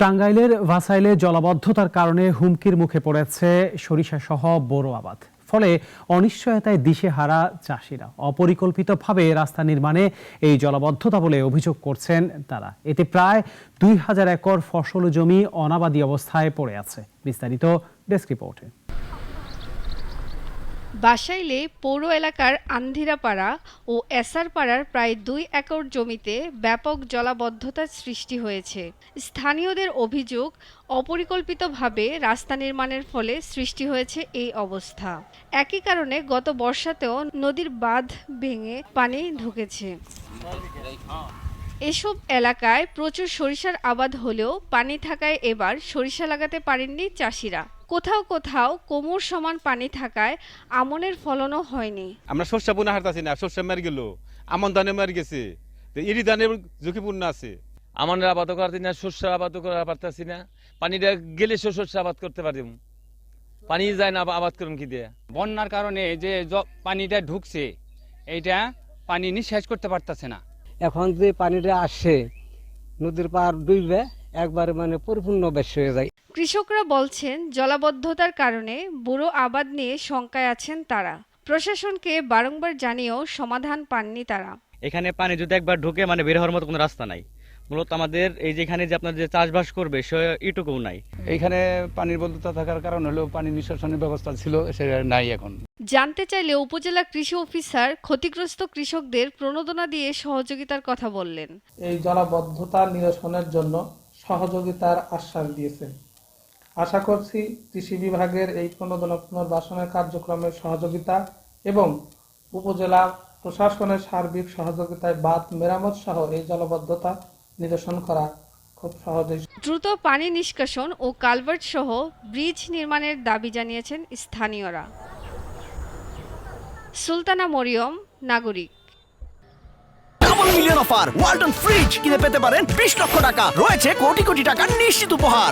টাঙ্গাইলের ভাসাইলে জলাবদ্ধতার কারণে হুমকির মুখে পড়েছে সরিষাসহ বোরো আবাদ। ফলে অনিশ্চয়তায় দিশেহারা চাষিরা। অপরিকল্পিতভাবে রাস্তা নির্মাণে এই জলাবদ্ধতা বলে অভিযোগ করছেন তারা। এতে প্রায় ২,০০০ একর ফসল জমি অনাবাদি অবস্থায় পড়ে আছে। বিস্তারিত ডেস্ক রিপোর্টে। বাসাইলে পৌর এলাকার আন্ধিরাপাড়া ও এসারপাড়ার প্রায় ২ একর জমিতে ব্যাপক জলাবদ্ধতার সৃষ্টি হয়েছে। স্থানীয়দের অভিযোগ, অপরিকল্পিতভাবে রাস্তা নির্মাণের ফলে সৃষ্টি হয়েছে এই অবস্থা। একই কারণে গত বর্ষাতেও নদীর বাঁধ ভেঙে পানি ঢুকেছে। এসব এলাকায় প্রচুর সরিষার আবাদ হলেও পানি থাকায় এবার সরিষা লাগাতে পারেননি চাষিরা। কোথাও কোথাও কোমর সমান পানি থাকায় আমনের ফলনও হয়নি। আমরা শস্য বোনা হারতাছি না, শস্য মেরে গেল, আমন ধানে মেরে গেছে, এরি ধানের ঝুঁকিপূর্ণ আছে। আমনের আবাদও করতে না, শস্য আবাদও করা পারতাছি না। পানিটা গেলে শস্য আবাদ করতে পারি, পানি যায় না, আবাদ করুন কি দিয়ে। বন্যার কারণে যে পানিটা ঢুকছে, এইটা পানি নিঃশেষ করতে পারতেছে না। এখন যে পানিটা আসে নদীর পার ডুববে একবারে পরিপূর্ণ বেশ হয়ে যায়। কৃষকরা বলছেন, জলাবদ্ধতার কারণে বুড়ো আবাদ নিয়ে শঙ্কায় আছেন তারা। প্রশাসনকে বারংবার জানিয়েও সমাধান পাননি তারা। এখানে পানি যদি একবার ঢুকে বের হওয়ার মতো কোনো রাস্তা নাই। মূলত আমাদের এই যেখানে যে আপনার যে চাষবাস করবে সে এটুকুও নাই। এইখানে পানির বদ্ধতা থাকার কারণ হলো পানি নিষ্কাশনের ব্যবস্থা ছিল, সেটা নাই এখন। জানতে চাইলে উপজেলা কৃষি অফিসার ক্ষতিগ্রস্ত কৃষকদের প্রণোদনা দিয়ে সহযোগিতার কথা বললেন। এই জলাবদ্ধতা নিরসনের জন্য সহযোগিতার আশ্বাস দিয়েছেন। আশা করছি কৃষি বিভাগের এই প্রণোদনা পুনর্বাসনের কার্যক্রমের সহযোগিতা এবং উপজেলা প্রশাসনের সার্বিক সহযোগিতায় বাঁধ মেরামত সহ এই জলাবদ্ধতা নিরসন করা খুব সহজেই। দ্রুত পানি নিষ্কাশন ও কালভার্ট সহ ব্রিজ নির্মাণের দাবি জানিয়েছেন স্থানীয়রা। সুলতানা মরিয়ম, নাগরিক। Double million offer Walton fridge কিনে পেতে পারেন ২০ লক্ষ টাকা, রয়েছে কোটি কোটি টাকার নিশ্চিত উপহার।